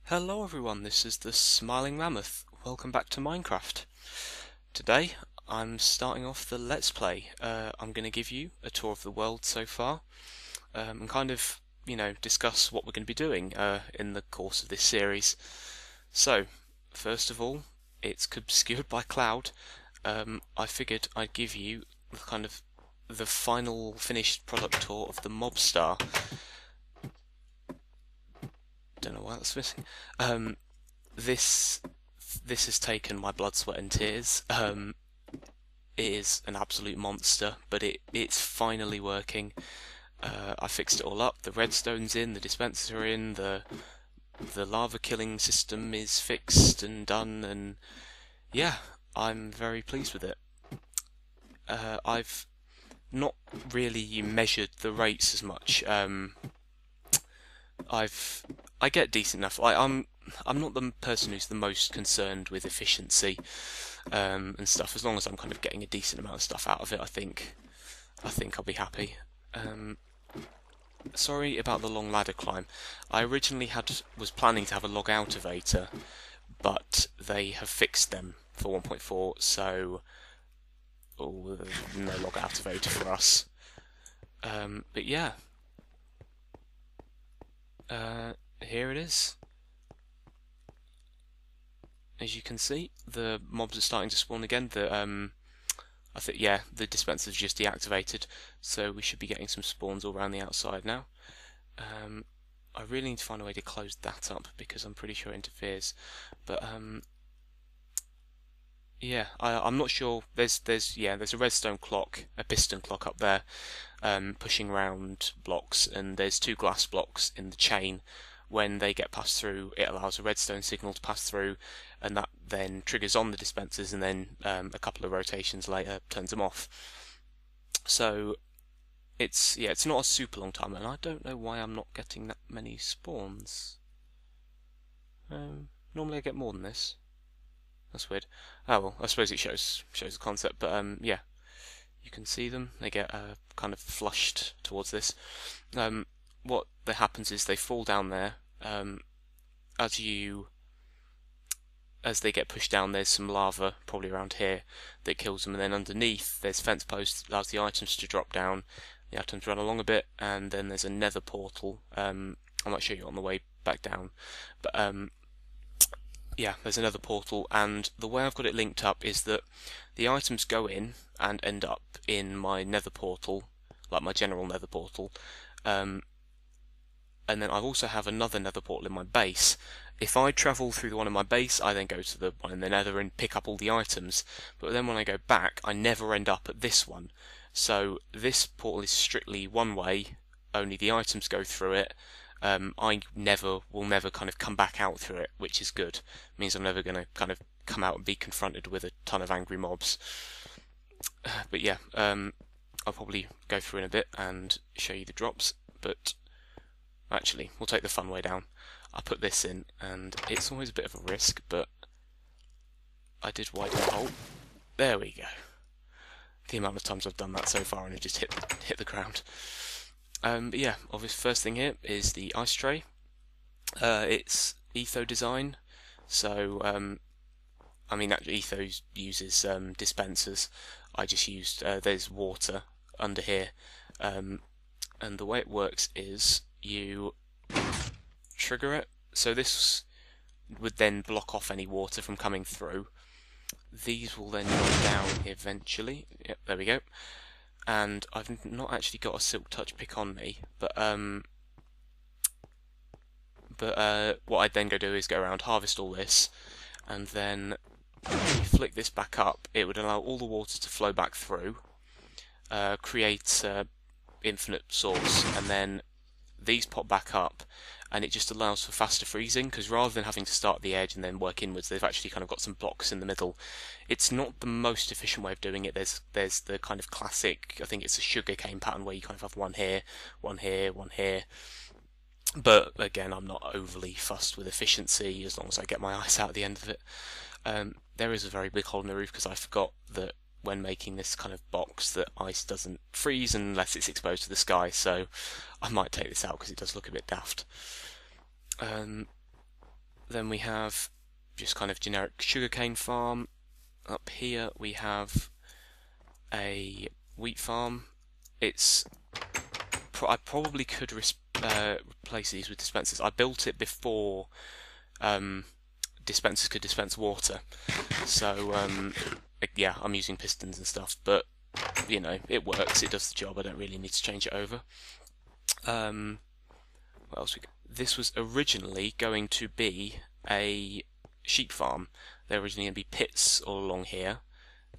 Hello everyone, this is the Smiling Mammoth. Welcome back to Minecraft. Today I'm starting off the Let's Play. I'm going to give you a tour of the world so far and kind of, discuss what we're going to be doing in the course of this series. So, first of all, it's obscured by cloud. I figured I'd give you the final finished product tour of the Mobstar. Don't know why that's missing. This has taken my blood, sweat, and tears. It is an absolute monster, but it's finally working. I fixed it all up. The redstone's in, the dispensers are in, the lava killing system is fixed and done, and yeah, I'm very pleased with it. I've not really measured the rates as much. I get decent enough. I'm not the person who's the most concerned with efficiency and stuff. As long as I'm kind of getting a decent amount of stuff out of it, I think I'll be happy. Sorry about the long ladder climb. I originally was planning to have a log outvator, but they have fixed them for 1.4, so no log outvator for us. But yeah. Here it is. As you can see, the mobs are starting to spawn again. I think the dispenser's just deactivated, so we should be getting some spawns all around the outside now. I really need to find a way to close that up because I'm pretty sure it interferes. But yeah, I'm not sure. There's a redstone clock, a piston clock up there, pushing around blocks, and there's two glass blocks in the chain. When they get passed through, it allows a redstone signal to pass through, and that then triggers on the dispensers, and then a couple of rotations later turns them off. So it's not a super long time, and I don't know why I'm not getting that many spawns. Normally I get more than this. That's weird. Oh well, I suppose it shows the concept, but yeah, you can see them. They get kind of flushed towards this. What happens is they fall down there. As they get pushed down, there's some lava probably around here that kills them, and then underneath there's fence posts that allows the items to drop down. The items run along a bit, and then there's a nether portal. I might show you on the way back down, but yeah, there's another portal, and the way I've got it linked up is that the items go in and end up in my nether portal, like my general nether portal, and then I also have another nether portal in my base. If I travel through the one in my base, I then go to the one in the nether and pick up all the items, but then when I go back, I never end up at this one. So this portal is strictly one way, only the items go through it. I will never kind of come back out through it, which is good. It means I'm never going to kind of come out and be confronted with a ton of angry mobs. But yeah, I'll probably go through in a bit and show you the drops, but actually, we'll take the fun way down. I put this in, and it's always a bit of a risk, but I did widen the hole. There we go. The amount of times I've done that so far and it just hit the ground. But yeah, obviously, first thing here is the ice tray. It's Etho design, so I mean, actually, Etho uses dispensers. I just used there's water under here, and the way it works is you trigger it. So this would then block off any water from coming through. These will then go down eventually. Yep, there we go. And I've not actually got a silk touch pick on me, but what I'd then go do is go around, harvest all this, and then if you flick this back up, it would allow all the water to flow back through, create infinite source, and then these pop back up, and it just allows for faster freezing, because rather than having to start at the edge and then work inwards, they've actually kind of got some blocks in the middle. It's not the most efficient way of doing it. There's the kind of classic, I think it's a sugar cane pattern, where you kind of have one here, one here, one here. But again, I'm not overly fussed with efficiency as long as I get my ice out at the end of it. There is a very big hole in the roof because I forgot that when making this kind of box that ice doesn't freeze unless it's exposed to the sky, so I might take this out because it does look a bit daft. Then we have just kind of generic sugarcane farm. Up here we have a wheat farm. I probably could replace these with dispensers. I built it before dispensers could dispense water, so yeah, I'm using pistons and stuff, but you know, it works, it does the job. I don't really need to change it over. What else we got? This was originally going to be a sheep farm. There were originally going to be pits all along here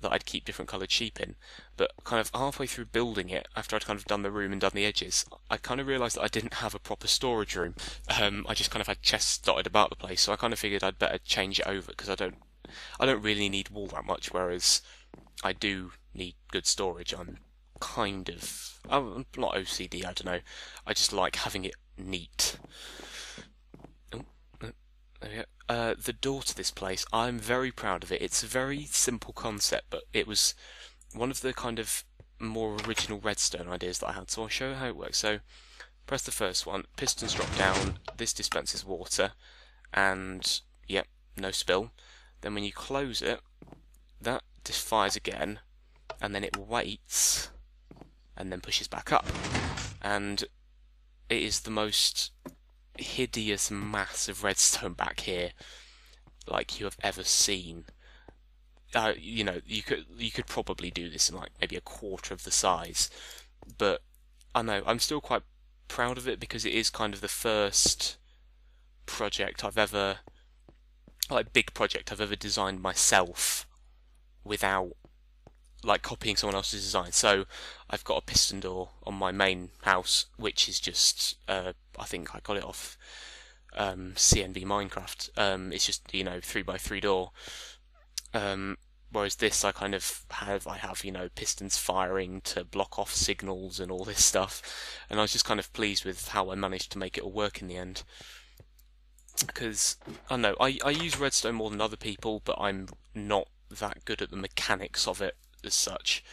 that I'd keep different coloured sheep in, but kind of halfway through building it, after I'd kind of done the room and done the edges, I kind of realised that I didn't have a proper storage room. I just kind of had chests dotted about the place, so I kind of figured I'd better change it over, because I don't really need wool that much, whereas I do need good storage. I'm not OCD, I don't know. I just like having it neat. There we go. The door to this place, I'm very proud of it. It's a very simple concept, but it was one of the kind of more original redstone ideas that I had. So I'll show you how it works. So press the first one, pistons drop down, this dispenses water, and yep, no spill. Then when you close it, that fires again, and then it waits, and then pushes back up. And it is the most hideous mass of redstone back here like you have ever seen. You know, you could probably do this in like maybe a quarter of the size, but I know I'm still quite proud of it because it is kind of the first project I've ever, like big project I've ever designed myself without like copying someone else's design. So I've got a piston door on my main house, which is just I think I got it off CNB Minecraft. It's just, you know, 3x3 door. Whereas this, I have, you know, pistons firing to block off signals and all this stuff. And I was just kind of pleased with how I managed to make it all work in the end. Because, I don't know, I use redstone more than other people, but I'm not that good at the mechanics of it as such.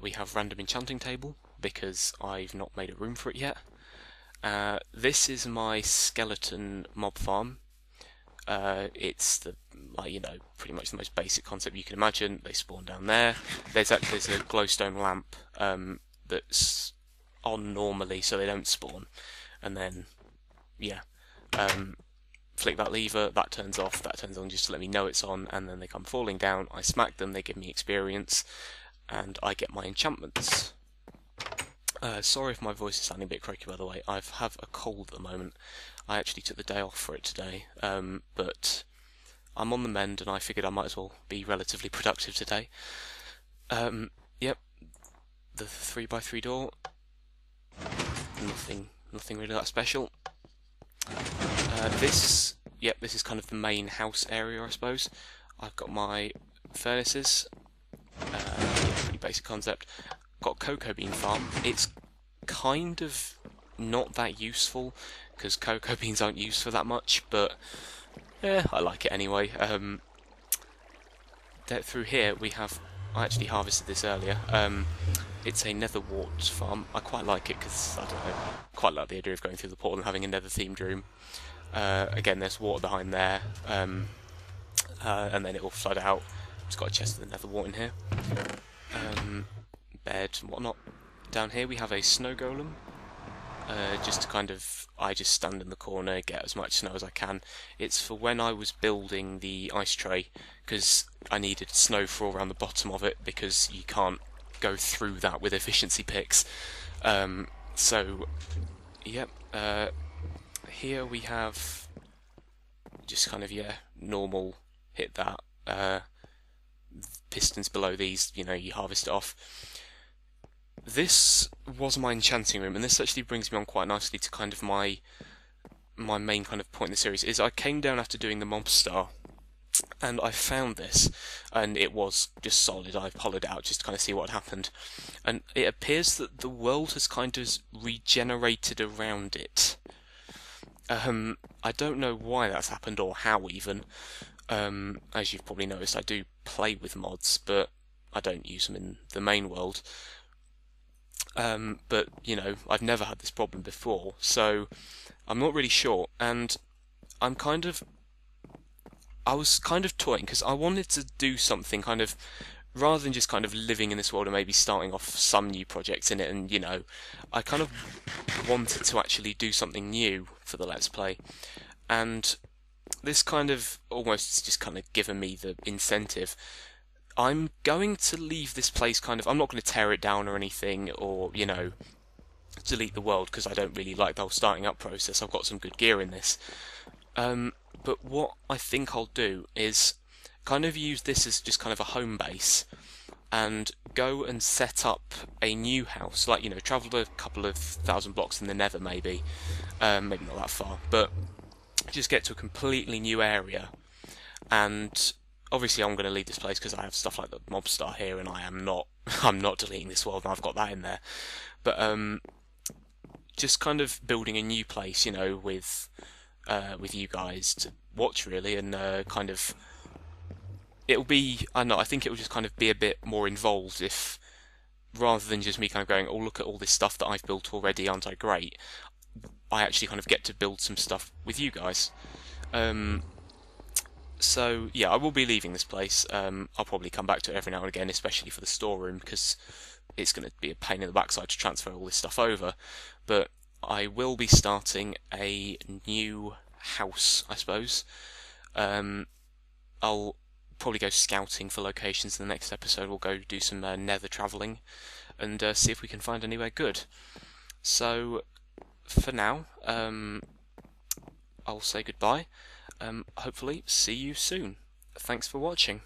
We have random enchanting table, because I've not made a room for it yet. This is my skeleton mob farm. It's the, like, you know, pretty much the most basic concept you can imagine. They spawn down there. There's a glowstone lamp that's on normally, so they don't spawn. And then, yeah, flick that lever, that turns off, that turns on just to let me know it's on, and then they come falling down. I smack them, they give me experience, and I get my enchantments. Sorry if my voice is sounding a bit croaky, by the way. I have a cold at the moment. I actually took the day off for it today, but I'm on the mend, and I figured I might as well be relatively productive today. Yep, the 3x3 door. Nothing really that special. This is kind of the main house area, I suppose. I've got my furnaces. Pretty basic concept. Got a cocoa bean farm. It's kind of not that useful because cocoa beans aren't used for that much, but yeah, I like it anyway. Through here we have, I actually harvested this earlier. It's a nether wart farm. I quite like it because, I don't know, quite like the idea of going through the portal and having a nether themed room. Again, there's water behind there, and then it will flood out. It's got a chest of the nether wart in here. Bed and whatnot. Down here we have a snow golem. Just to kind of, I just stand in the corner, get as much snow as I can. It's for when I was building the ice tray, because I needed snow for all around the bottom of it, because you can't go through that with efficiency picks. So, yep. Here we have just kind of, yeah, normal, hit that. Pistons below these, you know, you harvest it off. This was my enchanting room, and this actually brings me on quite nicely to kind of my main kind of point in the series, is I came down after doing the Mobstar, and I found this, and it was just solid. I hollowed it out just to kind of see what had happened, and it appears that the world has kind of regenerated around it. I don't know why that's happened, or how even. As you've probably noticed, I do play with mods, but I don't use them in the main world. But, you know, I've never had this problem before, so I'm not really sure. And I was kind of toying because I wanted to do something kind of rather than just kind of living in this world and maybe starting off some new projects in it, and I kind of wanted to actually do something new for the Let's Play, and this kind of almost just kind of given me the incentive. I'm going to leave this place I'm not going to tear it down or anything, or delete the world, because I don't really like the whole starting up process. I've got some good gear in this. But what I think I'll do is kind of use this as just kind of a home base, and go and set up a new house, like, travel a couple of thousand blocks in the nether, maybe not that far, but just get to a completely new area. And obviously I'm going to leave this place because I have stuff like the Mobstar here, and I'm not deleting this world, and I've got that in there. But just kind of building a new place, with you guys to watch, really, and kind of it'll be, I don't know, I think it will just kind of be a bit more involved if, rather than just me kind of going, oh, look at all this stuff that I've built already, aren't I great? I actually kind of get to build some stuff with you guys. So yeah, I will be leaving this place. I'll probably come back to it every now and again, especially for the storeroom, because it's going to be a pain in the backside to transfer all this stuff over. But I will be starting a new house, I suppose. I'll probably go scouting for locations in the next episode. We'll go do some nether travelling and see if we can find anywhere good. So for now, I'll say goodbye. Hopefully see you soon. Thanks for watching.